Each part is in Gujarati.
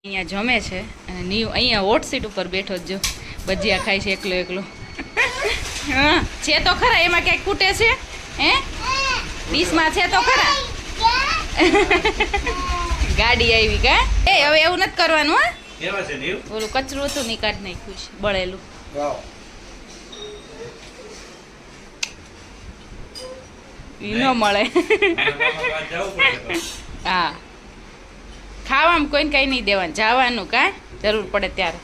અહીંયા જમે છે અને નીવ અહીંયા હોટ સીટ ઉપર બેઠો જ જો ભજીયા ખાય છે એકલો એકલો. હા છે તો ખરા, એમાં ક્યાંક ખૂટે છે? હે ડીશમાં છે તો ખરા. ગાડી આવી કા? એ હવે એવું નથી કરવાનું. હા ઓલું કચરું હતું ની કાઢ નાખ્યું છે બળેલું. ઈ ન મળે. હા ખાવામાં કોઈને કઈ નહીં દેવાનું, જવાનું કા જરૂર પડે ત્યારે.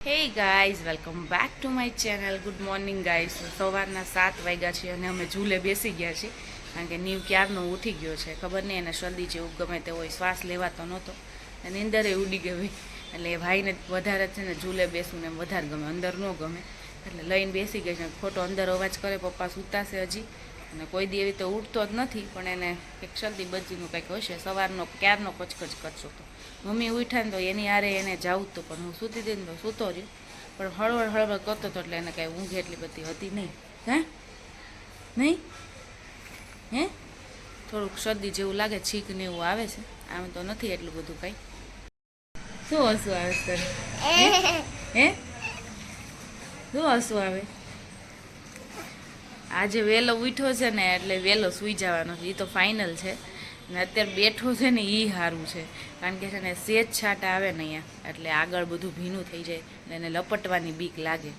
Hey guys, welcome back to my channel. Good morning guys. સવારના 7 વાગ્યા છે અને અમે ઝૂલે બેસી ગયા છીએ કારણ કે નીવ ક્યારનો ઉઠી ગયો છે. ખબર નહીં એને શરદી જેવું ગમે તે હોય, શ્વાસ લેવાતો નહોતો અને નીંદરે ઉડી ગઈ. એટલે એ ભાઈને વધારે છે ને ઝૂલે બેસવું ને એમ વધારે ગમે, અંદર ન ગમે. એટલે લઈને બેસી ગઈ છે. ખોટો અંદર અવાજ કરે, પપ્પા સૂતાશે હજી અને કોઈ દી એવી તો ઉઠતો જ નથી, પણ એને એક શરદી બચીનું કંઈક હશે. સવારનો ક્યારનો કચકચ કરશો તો મમ્મી ઉઠા ને તો એની આરે એને જાવું તો, પણ હું સૂતી હતી ને તો સૂતો રહ્યો, પણ હળવળ હળવળ કરતો હતો એટલે એને કાંઈ ઊંઘ એટલી બધી હતી નહીં. હે નહીં હે થોડુંક શરદી જેવું લાગે, છીક ને એવું આવે છે. આમ તો નથી એટલું બધું કાંઈ. શું હસવું આવે છે? હે શું હસવું આવે? આજે વહેલો ઉઠ્યો છે ને એટલે વહેલો સૂઈ જવાનો છે, એ તો ફાઇનલ છે. ને અત્યારે બેઠો છે ને એ સારું છે, કારણ કે છે ને સેજ છાંટા આવે ને અહીંયા એટલે આગળ બધું ભીનું થઈ જાય ને એને લપટવાની બીક લાગે,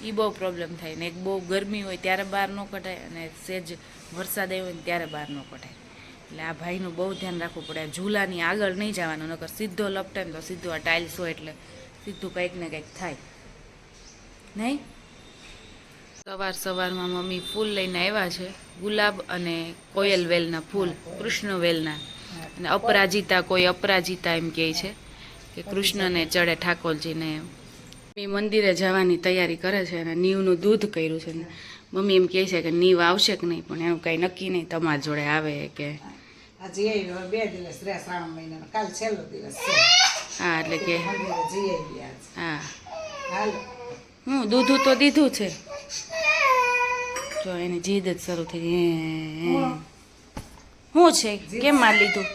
એ બહુ પ્રોબ્લેમ થાય. ને એક બહુ ગરમી હોય ત્યારે બહાર ન કઢાય અને સેજ વરસાદ આવ્યો હોય ને ત્યારે બહાર ન કઢાય. એટલે આ ભાઈનું બહુ ધ્યાન રાખવું પડે. ઝૂલાની આગળ નહીં જવાનું, નકર સીધો લપટે ને તો સીધું આ ટાઇલ્સ હોય એટલે સીધું કંઈક ને કંઈક થાય નહીં. સવારમાં મમ્મી ફૂલ લઈને આવ્યા છે, ગુલાબ અને કોયલ વેલના ફૂલ, કૃષ્ણ વેલના. અને અપરાજિતા, કોઈ અપરાજિતા એમ કહે છે કે કૃષ્ણને ચડે ઠાકોરજીને. મમ્મી મંદિરે જવાની તૈયારી કરે છે અને નીવનું દૂધ કર્યું છે. મમ્મી એમ કહે છે કે નીવ આવશે કે નહીં, પણ એનું કાંઈ નક્કી નહીં, તમારા જોડે આવે કે. હા એટલે કે હા હું દૂધું તો દીધું છે. જો એની જીદ જ શરૂ થઈ ગઈ. શું છે? કેમ માર લીધું?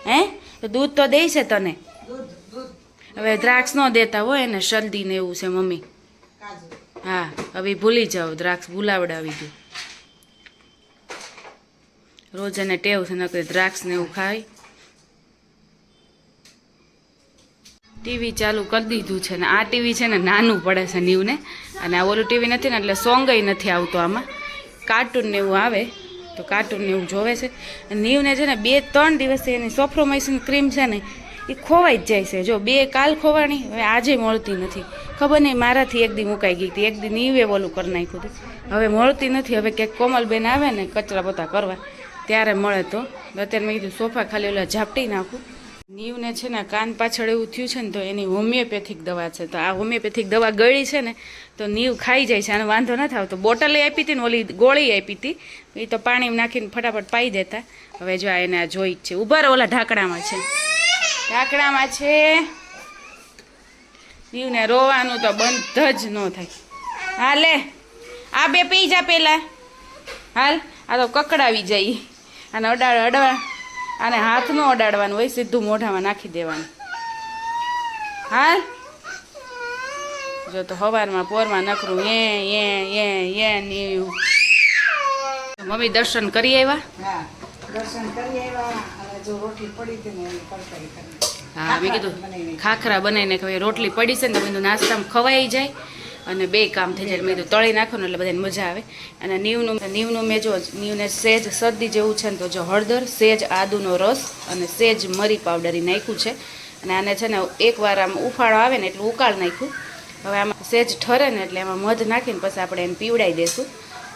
હે તો દૂધ તો દે છે તને. હવે દ્રાક્ષ ન દેતા હોય એને, શરદી ને એવું છે મમ્મી. હા હવે ભૂલી જાઓ, દ્રાક્ષ ભૂલાવડાવી દઉં. રોજ એને ટેવ છે નકરી દ્રાક્ષ ને એવું ખાય. ટીવી ચાલુ કરી દીધું છે ને આ ટીવી છે ને નાનું પડે છે નીવને, અને આ ઓલું ટીવી નથી ને એટલે સોંગય નથી આવતો આમાં. કાર્ટૂન ને એવું આવે તો કાર્ટૂન ને એવું જોવે છે. નીવને છે ને 2-3 દિવસથી એની સોફ્રોમાઇસિન ક્રીમ છે ને એ ખોવાઈ જ જાય છે. જો 2 કાલ ખોવાણી, હવે આજે મળતી નથી. ખબર નહીં મારાથી એક દી મુકાઈ ગઈ હતી, એક દી નીવે ઓલું કરી નાખ્યું હતું, હવે મળતી નથી. હવે ક્યાંક કોમલબેન આવે ને કચરા પોતા કરવા ત્યારે મળે તો. અત્યારે મેં કીધું સોફા ખાલી ઓલા ઝાપટી નાખું. નીવને છે ને કાન પાછળ એવું થયું છે ને તો એની હોમિયોપેથિક દવા છે, તો આ હોમિયોપેથિક દવા ગળી છે ને તો નીવ ખાઈ જાય છે, આનો વાંધો નથી આવતો. બોટલે આપી હતી ને ઓલી ગોળી આપી હતી, એ તો પાણીમાં નાખીને ફટાફટ પાઈ દેતા. હવે જો એને આ જોઈ જ છે. ઉભા રહો, ઓલા ઢાંકણામાં છે, ઢાંકણામાં છે. નીવને રોવાનું તો બંધ જ ન થાય. હા લે આ 2 પી જા પેલા. હાલ આ તો કકડાવી જાય. આને અડવા આને હાથ ન અડાડવાનું હોય, સીધું મોઢામાં નાખી દેવાનું. હાલ જો તો સવારમાં પોરમાં નકરું એ નીવ. મમ્મી દર્શન કરી આવ્યા? હા મેં કીધું ખાખરા બનાવીને હવે રોટલી પડી છે ને તો બધું નાસ્તામાં ખવાઈ જાય અને 2 કામ થઈ જાય. મેં કીધું તળી નાખો ને એટલે બધાને મજા આવે. અને નીવનું મેં જો નીવને સેજ શરદી જેવું છે ને તો જો હળદર, સેજ આદુનો રસ અને સેજ મરી પાવડર નાખ્યું છે. અને આને છે ને એકવાર આમ ઉફાળો આવે ને એટલું ઉકાળ નાખ્યું. હવે આમાં સેજ ઠરે ને એટલે એમાં મધ નાખીને પછી આપણે એને પીવડાવી દઈશું.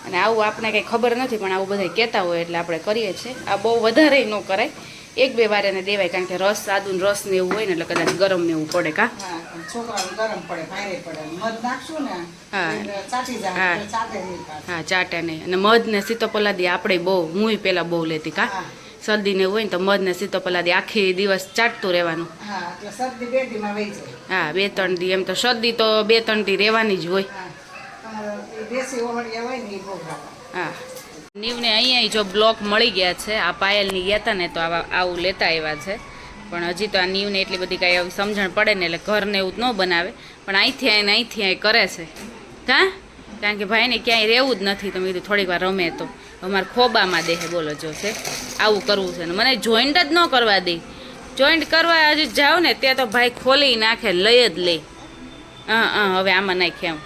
અને આવું આપણે કંઈ ખબર નથી, પણ આવું બધા કહેતા હોય એટલે આપણે કરીએ છીએ. આ બહુ વધારે ન કરાય, 1-2 વાર એને દેવાય, કારણ કે રસ આદુનો રસ ને એવું હોય ને એટલે કદાચ ગરમ ને એવું પડે. કા હા ચાટે નહીં. અને મધ ને સીતોપલાદી આપણે બહુ, હું પહેલાં બહુ લેતી. કા શરદી ને હોય ને તો મધ ને સીતોપલાદી આખી દિવસ ચાટતું રહેવાનું. હા 2-3 દી, એમ તો શરદી તો 2-3 દી રહેવાની જ હોય. હા નીવને અહીંયા જો બ્લોક મળી ગયા છે. આ પાયલની ગયા હતા ને તો આવું લેતા આવ્યા છે. પણ હજી તો આ નીવને એટલી બધી કાંઈ એવી સમજણ પડે ને એટલે ઘરને એવું ન બનાવે, પણ અહીંથી આવીને અહીંથી અહીં કરે છે કારણ કે ભાઈને ક્યાંય રહેવું જ નથી. તો મેં કીધું થોડીક વાર રમે તો અમારે ખોબામાં દેહે બોલો જોશે આવું કરવું છે ને મને જોઈન્ટ જ ન કરવા દે. જોઈન્ટ કરવા હજી જાઉં ને ત્યાં તો ભાઈ ખોલી નાખે, લઈ જ લે. હવે આમાં નાખી આમ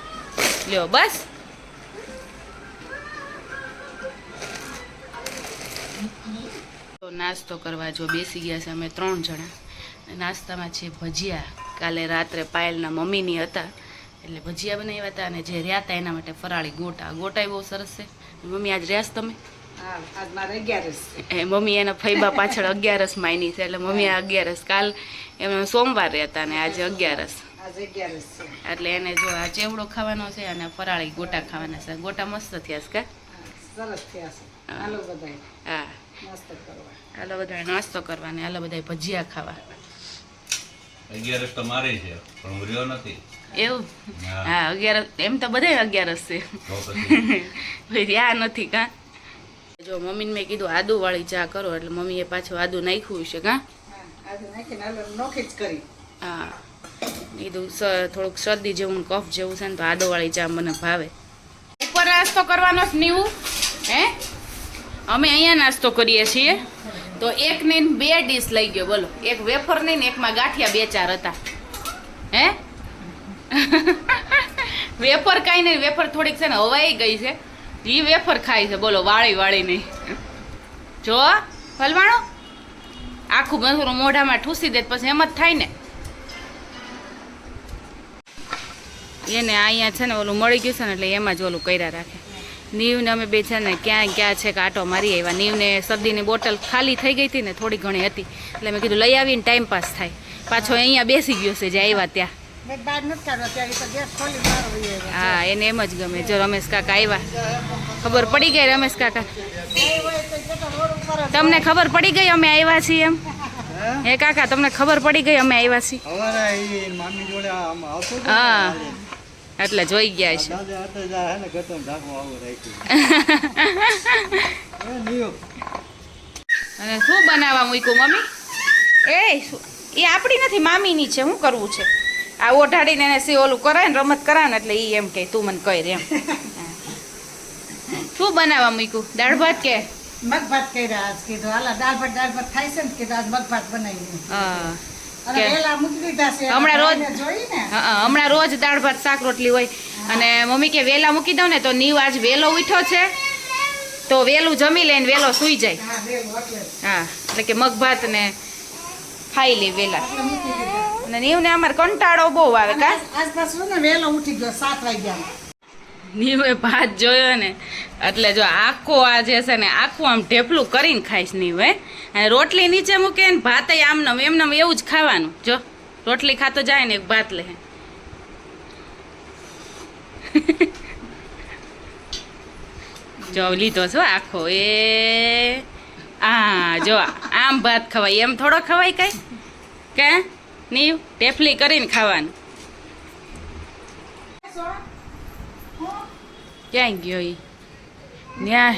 લ્યો બસ. તો નાસ્તો કરવા જો બેસી ગયા છે અમે 3 જણા. નાસ્તામાં છે ભજીયા. કાલે રાત્રે પાયલના મમ્મીની હતા એટલે ભજીયા બનાવ્યા હતા, અને જે રહ્યા હતા એના માટે ફરાળી ગોટા. ગોટા બહુ સરસ છે. મમ્મી આજ રહ્યા તમે? મમ્મી એના ફૈબા પાછળ 11 માયની છે એટલે મમ્મી આ 11 કાલ એમ સોમવાર રહેતા ને આજે 11 એટલે એને જો આ ચેવડો ખાવાનો છે અને ફરાળી ગોટા ખાવાના છે. ગોટા મસ્ત થયા છે હા હાલો બધા નાસ્તો કરવાને, હાલો બધા ભજીયા ખાવા. 11 તો મારે છે પણ હું રહ્યો નથી એવું? હા 11 એમ તો બધા 11 છે રહ્યા નથી કા. જો મમ્મીને મેં કીધું આદુ વાળી ચા કરો એટલે મમ્મીએ પાછું આદુ નાખ્યું છે કા. હા કીધું થોડુંક શરદી જેવું કફ જેવું છે ને તો આદુ વાળી ચા મને ભાવે. ઉપર નાસ્તો કરવાનો જ નીવું હે? અમે અહીંયા નાસ્તો કરીએ છીએ તો એક ને 2 ડીશ લઈ ગયો બોલો. એક વેફર નહીં ને એકમાં ગાંઠિયા 2-4 હતા હે. વેફર કાંઈ નહીં, વેફર થોડીક છે ને હવાઈ ગઈ છે એ વેફર ખાય છે બોલો, વાળી નહીં. જો હલવાણો આખું મસૂરું મોઢામાં ઠૂસી દે પછી એમ જ થાય ને. એને અહીંયા છે ને ઓલું મળી ગયું છે ને એટલે એમાં જ ઓલું કર્યા રાખે. નીવને અમે બે છે ને ક્યાં છે કે આટો મારી આવ્યા. નીવને શરદીની બોટલ ખાલી થઈ ગઈ હતી ને થોડી ઘણી હતી એટલે મેં કીધું લઈ આવીને ટાઈમ પાસ થાય. પાછો અહીંયા બેસી ગયો છે જે આવ્યા ત્યાં. હા એને એમ જ ગમે. જો રમેશ કાકા આવ્યા, ખબર પડી ગઈ રમેશ કાકા? તમને ખબર પડી ગઈ અમે આવ્યા છીએ એમ? હે કાકા તમને ખબર પડી ગઈ અમે આવ્યા છીએ? હા એટલે જોઈ ગયા છે. અને શું બનાવવા મૂક્યું મમ્મી? એ આપણી નથી મામીની છે. શું કરવું છે? આ ઓઢાડીને એને સી ઓલું કરાય ને રમત કરાવે ને એટલે એ એમ કે તું મને કહી એમ. શું બનાવવા મૂક્યું? દાળ ભાત કે મગ ભાત કર્યા? આજ કીધું હાલા દાળ ભાત થાય છે ને કીધું આજ મગ ભાત બનાવી. હમણાં રોજ દાળ ભાત શાક રોટલી હોય અને મમ્મી કે વેલા મૂકી દઉં ને તો નીવ આજ વેલો ઉઠ્યો છે તો વેલું જમી લે ને વેલો સુઈ જાય. હા એટલે કે મગ ભાત ને ખાઈ લે વેલા. અને નીવને અમારે કંટાળો બહુ આવે કા. વેલો ઉઠી ગયો 7 વાગ્યા. નીવે ભાત જોયો ને એટલે જો આખો આ જે છે ને આખું આમ ઢેફલું કરીને ખાઈશ નીવ હે. અને રોટલી નીચે મૂકે ને ભાત આમનમ એમનમ એવું જ ખાવાનું. જો રોટલી ખાતો જાય ને એક ભાત લે. જો લીધો છો આખો એ જો આમ ભાત ખવાય એમ થોડો ખવાય કઈ કે નીવ ઢેફલી કરીને ખાવાનું. ક્યાં ગયો ઈ ન્યા?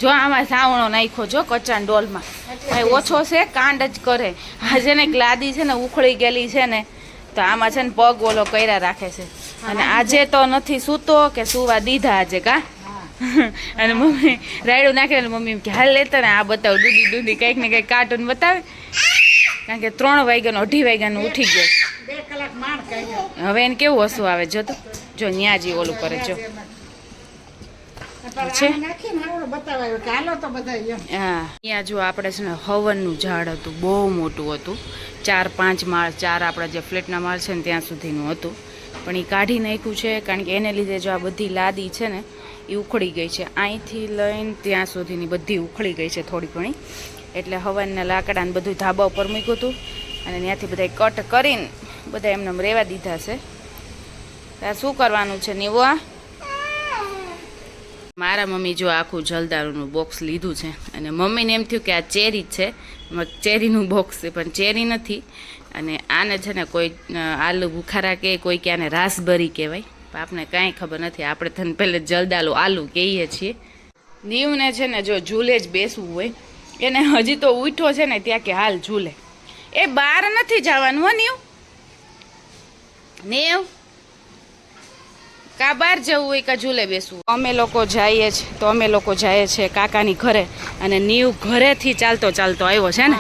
જો આમાં સાવણો નાખ્યો જો કચાન ડોલમાં. ભાઈ ઓછો છે કાંડ જ કરે. આ છે ને લાદી છે ને ઉખળી ગયેલી છે ને તો આમાં છે ને પગ ઓલો કર્યા રાખે છે. અને આજે તો નથી સૂતો કે સુવા દીધા આજે કા. અને મમ્મી રાયડું નાખે એટલે મમ્મી કે હાલ લેતા ને આ બતાવ દૂધી કંઈક ને કંઈક કાર્ટૂન બતાવે. કારણ કે 3 વાગ્યાનો 2:30 વાગ્યાનો ઉઠી ગયો. હવે એને કેવું હસવું આવે જો તો. જો ન્યા જી ઓલું કરે જો છે. હા અહીંયા જો આપણે છે ને હવનનું ઝાડ હતું, બહુ મોટું હતું. 4-5 માળ 4 આપણા જે ફ્લેટના માળ છે ને ત્યાં સુધીનું હતું. પણ એ કાઢી નાખ્યું છે કારણ કે એને લીધે જો આ બધી લાદી છે ને એ ઉખડી ગઈ છે. અહીંથી લઈને ત્યાં સુધીની બધી ઉખડી ગઈ છે થોડી ઘણી. એટલે હવનના લાકડાને બધું ધાબા ઉપર મૂક્યું હતું અને ત્યાંથી બધા કટ કરીને બધા એમને રહેવા દીધા છે. ત્યાં શું કરવાનું છે નીવો? મારા મમ્મી જો આખું જલદારુનું બોક્સ લીધું છે અને મમ્મીને એમ થયું કે આ ચેરી જ છે, ચેરીનું બોક્સ છે પણ ચેરી નથી. અને આને છે ને કોઈ આલુ બુખારા કે કોઈ કે આને રાસબરી કહેવાય, આપને કાંઈ ખબર નથી. આપણે તને પહેલે જલદાલુ આલુ કહીએ છીએ. નીવને છે ને જો ઝૂલે જ બેસવું હોય એને હજી તો ઉઠ્યો છે ને ત્યાં કે હાલ ઝૂલે. એ બહાર નથી જવાનું હો નેવ કા બહાર જવું હોય કા ઝૂલે બેસવું. અમે લોકો જઈએ છીએ કાકાની ઘરે અને નીવ ઘરેથી ચાલતો આવ્યો છે ને.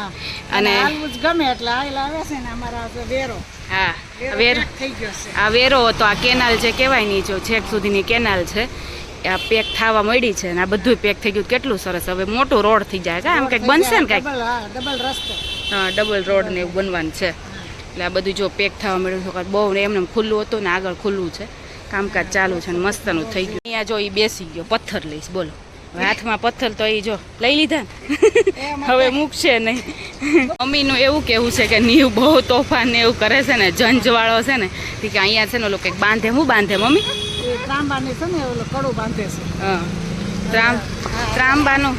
અને હાલવું જ ગમે એટલે આવે છે ને અમારા વેરો હા વેરો થઈ ગયો છે. આ વેરો હતો. આ કેનાલ જે કહેવાય નહીં જો છેક સુધીની કેનાલ છે આ પેક થવા મળી છે ને આ બધું પેક થઈ ગયું. કેટલું સરસ. હવે મોટો રોડ થઈ જાય કા આમ કંઈક બનશે ને કંઈક. ડબલ રસ્તો. હા ડબલ રોડ ને એવું બનવાનું છે. એટલે આ બધું જો પેક થવા મળ્યું છે. બહુ એમને ખુલ્લું હતું ને આગળ ખુલ્લું છે. કામકાજ ચાલુ છે ને મસ્તનું થઈ ગયું. અહીંયા જો એ બેસી ગયો. પથ્થર લઈશ બોલો. હવે હાથમાં પથ્થર તો એ જો લઈ લીધા ને હવે મૂકશે નહીં. મમ્મીનું એવું કેવું છે કે નીવ બહુ તોફાન ને એવું કરે છે ને જંજવાળો છે ને કે અહીંયા છે ને ઓલો કંઈક બાંધે. હું બાંધે મમ્મી? ત્રાંબાની છે ને ઓલું કડું બાંધે છે. હા ત્રાંબાનું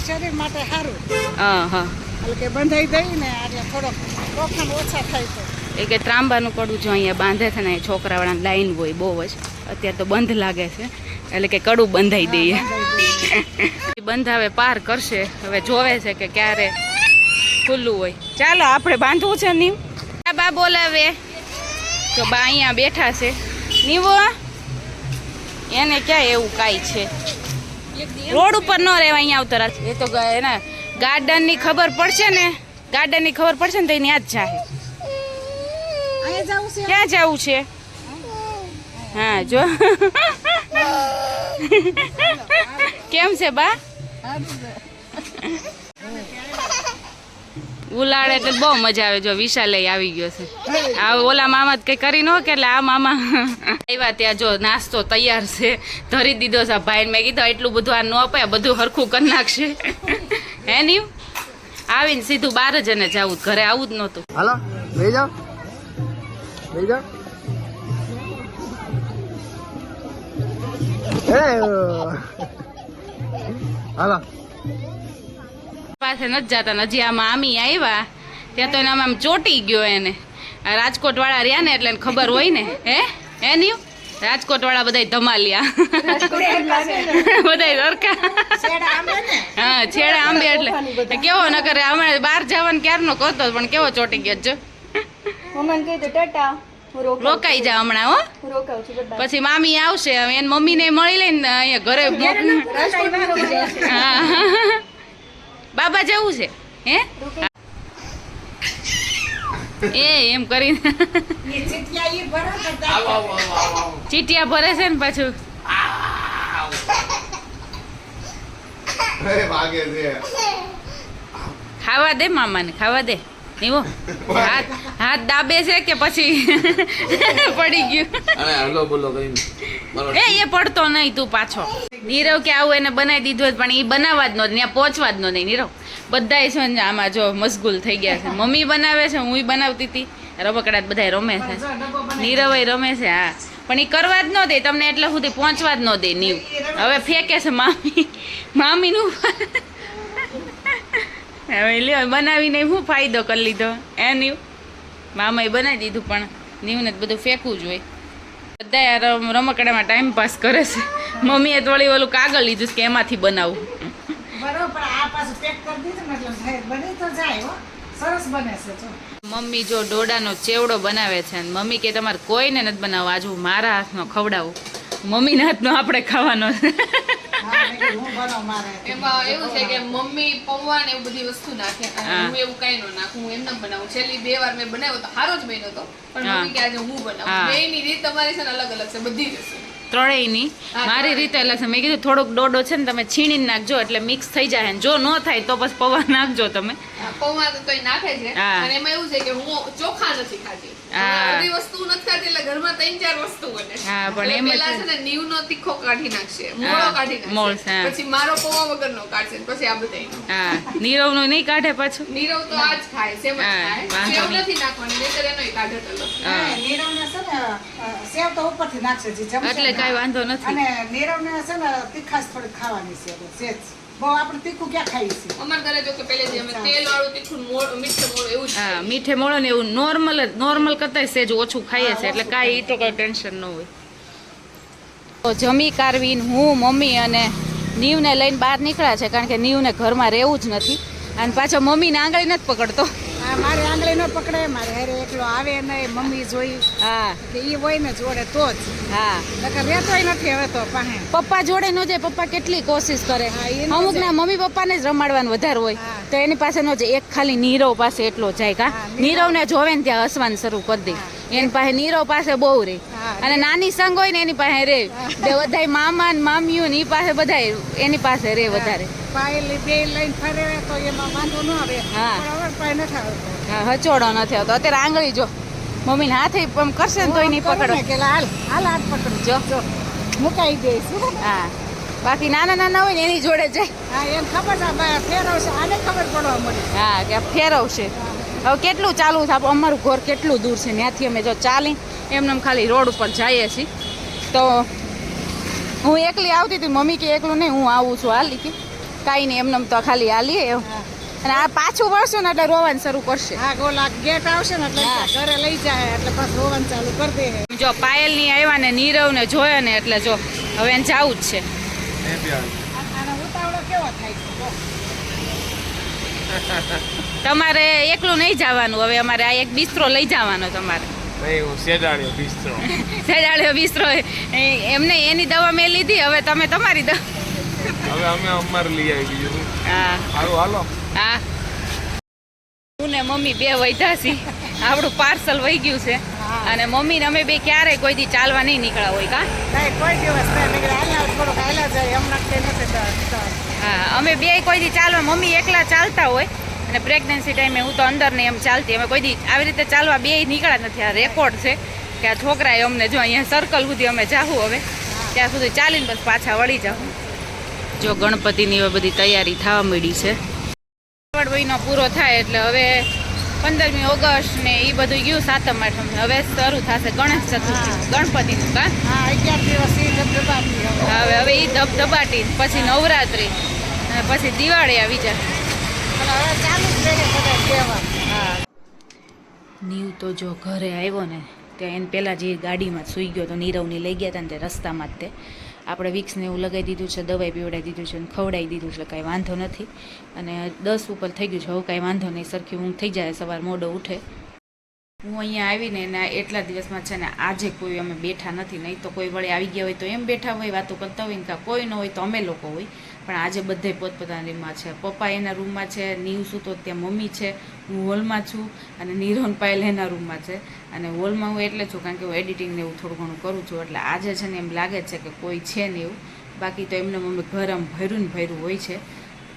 શરીર માટે સારું. હા એટલે કે બંધાઈ દઈ ને એટલે થોડોક તોફાન ઓછા થાય તો. એ કે ત્રાંબાનું કડું જો અહીંયા બાંધે છે ને છોકરાવાળાની લાઈન હોય બહુ જ. અત્યારે તો બંધ લાગે છે એટલે કે કડું બંધાઈ દઈએ. બંધાવે પાર કરશે. હવે જોવે છે કે ક્યારે ખુલ્લું હોય. ચાલો આપણે બાંધવું છે નીવ. બા બોલાવે તો બા અહીંયા બેઠા છે. નીવો એને ક્યાં એવું કાંઈ છે. રોડ ઉપર ન રહેવાય અહીંયા આવતા. એ તો એના ગાર્ડનની ખબર પડશે ને તો એની યાદ જાય. ક્યાં જવું છે? હા જો કેમ છે બા? ઉલાડે એટલે બહુ મજા આવે. જો વિશાલ આવી ગયો છે. આ ઓલા મામા કઈ કરી ન કે એટલે આ મામા આવ્યા ત્યાં જો નાસ્તો તૈયાર છે ધરી દીધો છે ભાઈ. મેં કીધું એટલું બધું આ ન અપાય બધું હરખું કરી નાખશે. હે નીવ આવીને સીધું બહાર જ એને જવું ઘરે આવું જ નહોતું. હાલો લઈ જાઓ હાલો પાસે નથી જતા ને. હજી આ મામી આવ્યા ત્યાં તો એને આમ ચોટી ગયો એને. આ રાજકોટ વાળા રહ્યા ને એટલે એને ખબર હોય ને. હે નીવ રાજકોટ વાળા બધા ધમાલિયા બધા સરખા. હા છેડા આંબે એટલે કેવો ન કરે. હમણાં બહાર જવાનું ક્યારનો કરતો પણ કેવો ચોટી ગયો જો. રોકાઈ જા હમણાં હો. પછી મામી આવશે હવે એની મમ્મીને મળી લઈને અહીંયા ઘરે. બાબા જવું છે હે એમ કરીને ચીટિયા ભરે છે ને પાછું. ખાવા દે મામાને ખાવા દે. નીવો હાથ દાબે છે કે પછી પડી ગયું. એ પડતો નહીં તું પાછો. નીરવ કે આવું એને બનાવી દીધું પણ એ બનાવવા જ નહોતું ત્યાં પહોંચવા જ નહોતી. નીરવ બધા છે ને આમાં જો મશગુલ થઈ ગયા છે. મમ્મી બનાવે છે હું બનાવતી હતી. રમકડા બધા રમે છે. નીરવ રમે છે. હા પણ એ કરવા જ ન દે તમને એટલે સુધી પહોંચવા જ ન દે. નીવ હવે ફેંકે છે મામીનું. હવે લ્યો બનાવીને શું ફાયદો કરી લીધો એ નીવ. મામાએ બનાવી દીધું પણ નીવને બધું ફેંકવું જોઈએ. બધા રમકડામાં ટાઈમ પાસ કરે છે. મમ્મીએ થોડી ઓલું કાગળ લીધું કે એમાંથી બનાવું. મમ્મી જો ડોડાનો ચેવડો બનાવે છે. મમ્મી કે તમારે કોઈને નથી બનાવવો આજ હું મારા હાથનો ખવડાવું. મમ્મીના હાથનો આપણે ખાવાનો છે. એમાં એવું છે કે મમ્મી પૌવા ને એવું બધી વસ્તુ નાખે અને હું એવું કઈ ન નાખું. હું એમને બનાવું. છેલ્લી 2 વાર મેં બનાવ્યો તો સારો જ બન્યો હતો પણ મમ્મી કે આજે હું બનાવું. બેયની રીત તમારી છે ને અલગ અલગ છે બધી જ છે. ત્રણેયની મારી રીતે અલગ છે. મેં કીધું થોડોક ડોડો છે ને તમે છીણીને નાખજો એટલે મિક્સ થઈ જાય. જો ન થાય તો બસ પૌવા નાખજો તમે. પૌવા તો કઈ નાખે છે અને એમાં એવું છે કે હું ચોખા નથી ખાતી. બધી વસ્તુ નથી ખાતી એટલે ઘરમાં 3-4 વસ્તુ બને. હા પણ એમ પેલા છે ને નીવનો તીખો કાઢી નાખશે, મોળો કાઢી નાખશે, પછી મારો પૌવા વગરનો કાઢશે, પછી આ બધાયનો. હા નીરવનો નહીં કાઢે પાછું. નીરવ તો આ જ ખાય, સેવ જ ખાય. સેવ નથી નાખવાની, નહીંતર એનોય કાઢે તલો. નીરવને છે ને સેવ તો ઉપરથી નાખશે જી ચમચા. એટલે કાઈ વાંધો નથી. અને નીરવને છે ને તીખાશ થોડી ખાવાની છે સેજ. બહુ આપણે તીખું ક્યાં ખાઈએ છીએ? અમાર ઘરે જો કે પહેલેથી અમે તેલ વાળું તીખું મીઠું મોળું એવું જ. હા મીઠે મોળો ને એવું નોર્મલ કરતા સેજ ઓછું ખાઈએ છે એટલે કાંઈ તો કઈ ટેન્શન ન હોય. તો જમી કારવીને હું મમ્મી અને નીવને લઈને બહાર નીકળ્યા છે કારણ કે નીવને ઘરમાં રહેવું જ નથી અને પાછો મમ્મીને આંગળી નથી પકડતો. આ મારી આંગળી ન પકડે, મારે હારે એકલો આવે નહીં, મમ્મી જોઈ હા કે ઈ હોય ને જોડે તો જ, હા નકર રહેતોય નથી હવે તો પાસે. પપ્પા જોડે ન જાય. પપ્પા કેટલી કોશિશ કરે. હા, એ ન અમુક જાય. ના મમ્મી પપ્પાને જ રમાડવાનું વધારે હોય હા. તો એની પાસે ન જાય. એક ખાલી નીરવ પાસે એટલો જાય કા. હા, નીરવને જોવે ને ત્યાં હસવાનું શરૂ કરી દે. એની પાસે નીરવ પાસે બહુ રે. હા. અને નાની સંગ હોય ને એની પાસે રે. બધા મામા ને મામીઓ ને ઈ પાસે બધા એની પાસે રે વધારે. પાયેલી બે લઈને ફરે તો એમાં વાંધો ન આવે. હા. પણ હવે પાય નથી આવતો. હા હચોડો નથી આવતો. અત્યારે આંગળી જો મમ્મીને હાથે આમ કરશે ને તોય નહીં હું કરું પકડો. ને કે હાલ હાલ હાથ પકડ જો. જો મુકાઈ દઈશ. હા બાકી નાના નાના હોય ને એની જોડે જાય. હા એને ખબર છે ફેરવશે, આને ખબર પડવા મળી. હા કે ફેરવશે. હવે કેટલું ચાલુ છે અમારું ઘર કેટલું દૂર છે ત્યાંથી અમે જો ચાલી એમને ખાલી રોડ ઉપર જઈએ છીએ. તો હું એકલી આવતી હતી, મમ્મી કે એકલું નહીં હું આવું છું હાલી કે કાંઈ નહીં એમને તો ખાલી હાલીએ એવું. અને આ પાછું વળશું ને એટલે રોવાનું શરૂ કરશે. હા ગોલા ગેટ આવશે ને એટલે હા. ઘરે લઈ જાય એટલે પાછું રોવાનું ચાલુ કરી દે. જો પાયલની આવ્યા ને નીરવને જોયો ને એટલે જો હવે એને જવું જ છે. આનો ઉતાવળો કેવો થાય છે જો. તમારે એકલું નહીં જવાનું હવે. અમારે આ એક બિસ્તરો લઈ જવાનો તમારે. સેડાળ્યો બિસ્તરો. સેડાળ્યો બિસ્તરો એમને એની દવા મેં લીધી, હવે તમે તમારી દવા. હવે અમે અમારે લઈ આવી બીજું શું? હા હાલો હાલો. હા હું ને મમ્મી બે વૈધા છી. આપણું પાર્સલ વહી ગયું છે. અને મમ્મી ને અમે બે ક્યારેય કોઈ દી ચાલવા નહીં નીકળ્યા હોય કા. નહીં કોઈ દિવસ નહીં નીકળે. હાલ્યા થોડુંક હાલ્યા જાય હમણાં તે નથી. હા અમે બે કોઈ દી ચાલવા, મમ્મી એકલા ચાલતા હોય અને પ્રેગ્નન્સી ટાઈમે હું તો અંદર ને એમ ચાલતી. અમે કોઈ દી આવી રીતે ચાલવા બે નીકળ્યા નથી. આ રેકોર્ડ છે કે આ છોકરાએ અમને જો અહીંયા સર્કલ સુધી અમે જાવું હવે ત્યાં સુધી ચાલીને બસ પાછા વળી જાઉં. જો ગણપતિની હવે બધી તૈયારી થવા માંડી છે. શ્રાવણ મહિનો પૂરો થાય એટલે હવે 15મી ઓગસ્ટ ને એ બધું ગયું. 7મ 8મ હવે શરૂ થશે ગણેશ ચતુર્થી ગણપતિનું કા. હા 11 દિવસ ઈ ધબધબાટી હવે. હવે એ ધબધબાટી પછી નવરાત્રી અને પછી દિવાળી આવી જાય. અને હવે ચાલુ જ રહે બધા તહેવાર. હા નીવ તો જો ઘરે આવ્યો ને ત્યાં એને પહેલાં જે ગાડીમાં જ સૂઈ ગયો તો નીરવની લઈ ગયા હતા ને તે રસ્તામાં જ તે આપણે વિક્સને એવું લગાવી દીધું છે, દવાઈ પીવડાવી દીધું છે અને ખવડાવી દીધું છે. કાંઈ વાંધો નથી. અને 10 ઉપર થઈ ગયું છે. હવે કાંઈ વાંધો નહીં, સરખી ઊંઘ થઈ જાય, સવાર મોડો ઉઠે. હું અહીંયા આવીને એના એટલા દિવસમાં છે ને આજે કોઈ અમે બેઠા નથી. નહીં તો કોઈ વળી આવી ગયા હોય તો એમ બેઠા હોય વાતો કરતા હોય ને કાં કોઈ ન હોય તો અમે લોકો હોય. પણ આજે બધે પોતપોતાના રૂમમાં છે. પપ્પા એના રૂમમાં છે, નીવ શું તો ત્યાં મમ્મી છે, હું હોલમાં છું અને નીરવ પાયલ એના રૂમમાં છે. અને હોલમાં હું એટલે છું કારણ કે હું એડિટિંગ ને એવું થોડું ઘણું કરું છું. એટલે આજે છે ને એમ લાગે છે કે કોઈ છે ને એવું. બાકી તો એમને મમ્મી ઘર આમ ભર્યું ને ભર્યું હોય છે.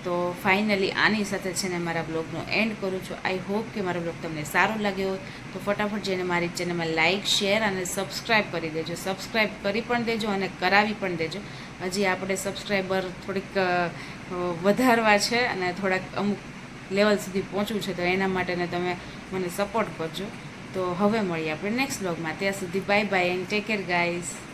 તો ફાઇનલી આની સાથે છે ને મારા બ્લોગનો એન્ડ કરું છું. આઈ હોપ કે મારો બ્લોગ તમને સારો લાગ્યો હોય તો ફટાફટ જઈને મારી ચેનલમાં લાઇક, શેર અને સબસ્ક્રાઈબ કરી દેજો. સબસ્ક્રાઈબ કરી પણ દેજો અને કરાવી પણ દેજો. હજી આપણે સબસ્ક્રાઈબર થોડીક વધારવા છે અને થોડાક અમુક લેવલ સુધી પહોંચવું છે. તો એના માટેને તમે મને સપોર્ટ કરજો. તો હવે મળીએ આપણે નેક્સ્ટ બ્લોગમાં. ત્યાં સુધી bye bye and take care guys.